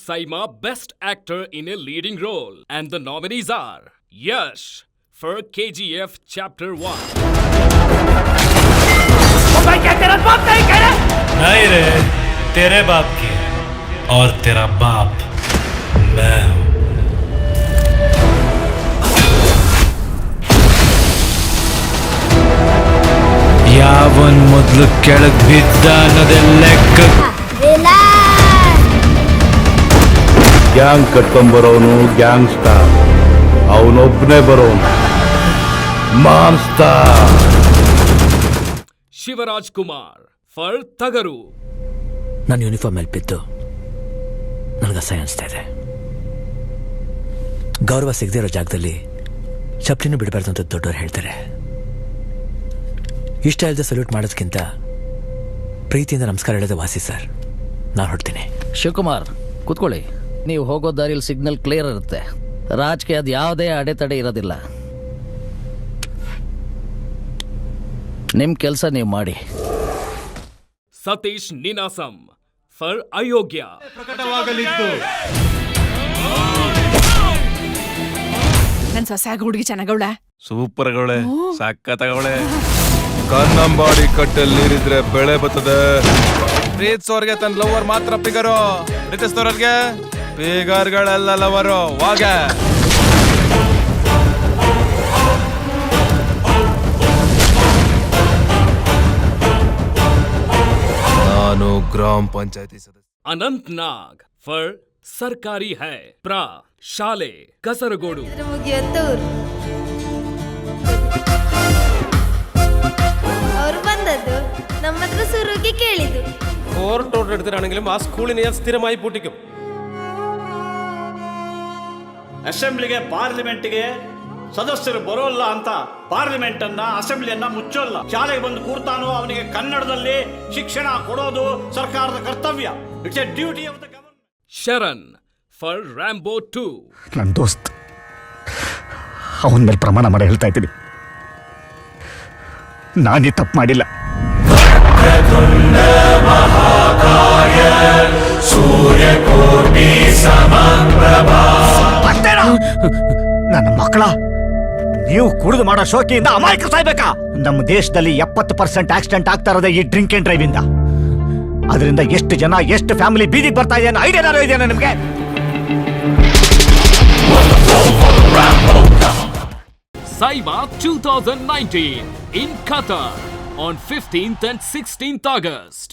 Saima Best Actor in a Leading Role, and the nominees are Yash for KGF Chapter 1. नहीं रे, तेरे बाप की है और तेरा बाप मैं हूं. ಯಾವನ್ ಮೊದಲು ಕೆಳಗ್ ಬಿದ್ದ ಅನ್ನೋದೇ ಲೆಕ್ಕ. ಗ್ಯಾಂಗ್ ಕಟ್ಕೊಂಬರೋನು ಗ್ಯಾಂಗ್ ಸ್ಟಾರ್, ಅವನೊಬ್ಬನೇ ಬರೋನು monster. Shivaraj Kumar for Tagaru. ನನ್ನ ಯೂನಿಫಾರ್ಮ್ ಮೇಲೆ ಬಿದ್ದು ನನಗೆ ಅಸಹ್ಯ ಅನಿಸ್ತಾ ಇದೆ. ಗೌರವ ಸಿಗದೇ ಇರೋ ಜಾಗದಲ್ಲಿ ಚಪ್ಲಿನೂ ಬಿಡಬಾರ್ದು ಅಂತ ದೊಡ್ಡವ್ರು ಹೇಳ್ತಾರೆ. ಇಷ್ಟ ಇಲ್ಲದೆ ಸಲ್ಯೂಟ್ ಮಾಡೋದಕ್ಕಿಂತ ಪ್ರೀತಿಯಿಂದ ನಮಸ್ಕಾರ ಹೇಳೋದೇ ವಾಸಿ ಸರ್. ನಾನು ಹೊಡ್ತೀನಿ. ಶಿವಕುಮಾರ್ ಕೂತ್ಕೊಳ್ಳಿ. ನೀವು ಹೋಗೋ ದಾರಿಯಲ್ಲಿ ಸಿಗ್ನಲ್ ಕ್ಲಿಯರ್ ಇರುತ್ತೆ. ರಾಜಕೀಯದ ಯಾವುದೇ ಅಡೆತಡೆ ಇರೋದಿಲ್ಲ. ನಿಮ್ಮ ಕೆಲಸ ನೀವು ಮಾಡಿ. Satish Ninasam for Ayogya. ಪ್ರಕಟವಾಗಲಿತ್ತು. ನನ್ ಸೊಸೆ ಹುಡುಗಿ ಚೆನ್ನಾಗವಳೆ. ಸೂಪರ್ ಗಳೇ, ಸಕ್ಕತ್ತಗವಳೆ. ಕನ್ನಂಬಾಡಿ ಕಟ್ಟಲ್ಲಿ ನೀರಿದ್ರೆ ಬೆಳೆ ಬರ್ತದೆ. ಪ್ರೀತಿಸೋರ್ಗೆ ತನ್ನ ಲವರ್ ಮಾತ್ರ ಪಿಗರು, ಪ್ರೀತಿಸ್ತೋರ್ಗೆ ಪಿಗರ್ಗಳೆಲ್ಲ ಲವರು. ವಾಗ ನಾನು ಗ್ರಾಮ ಪಂಚಾಯತಿ ಸದಸ್ಯ. Anant Nag for Sarkari Hai. Pra Shale Kasaragodu. ಅವರು ಬಂದದ್ದು ನಮ್ಮ ಹತ್ರ ಸುರುಗಿ ಕೇಳಿದ್ದು. കോർട്ട് ഓർഡർ എടുത്തിട്ടാണെങ്കിലും ആ സ്കൂളിനെ ഞാൻ സ്ഥിരമായി പൂട്ടിക്കും. ಅಸೆಂಬ್ಲಿಗೆ ಪಾರ್ಲಿಮೆಂಟ್ಗೆ ಸದಸ್ಯರು ಬರೋಲ್ಲ ಅಂತ ಪಾರ್ಲಿಮೆಂಟ್ ಅನ್ನ ಅಸೆಂಬ್ಲಿಯನ್ನ ಮುಚ್ಚೋಲ್ಲ. ಶಾಲೆಗೆ ಬಂದು ಕೂರ್ತಾನೋ ಅವನಿಗೆ ಕನ್ನಡದಲ್ಲಿ ಶಿಕ್ಷಣ ಕೊಡೋದು ಸರ್ಕಾರದ ಕರ್ತವ್ಯ. It's A duty of the government. Sharan for Rambo 2. ನನ್ನ ದೋಸ್ತ್, ಅವನ ಮೇಲೆ ಪ್ರಮಾಣ ಮಾಡಿ ಹೇಳ್ತಾ ಇದ್ದೀನಿ, ನಾನೇ ತಪ್ಪು ಮಾಡಿಲ್ಲ. ನನ್ನ ಮಕ್ಕಳ, ನೀವು ಕುಡಿದು ಮಾಡೋ ಶೋಕಿಯಿಂದ ಅಮಾಯಕರು ಸಾಯ್ಬೇಕಾ? ನಮ್ಮ ದೇಶದಲ್ಲಿ 70% ಆಕ್ಸಿಡೆಂಟ್ ಆಗ್ತಾ ಇರೋದೇ ಈ ಡ್ರಿಂಕ್ ಅಂಡ್ ಡ್ರೈವ್ ಇಂದ. ಅದರಿಂದ ಎಷ್ಟು ಜನ, ಎಷ್ಟು ಫ್ಯಾಮಿಲಿ ಬೀದಿಗೆ ಬರ್ತಾ ಇದೆ ಅನ್ನೋ ಐಡಿಯಾ ಇದೆಯಾ ನಿಮಗೆ? Saima 2019 in Qatar on 15th and 16th August.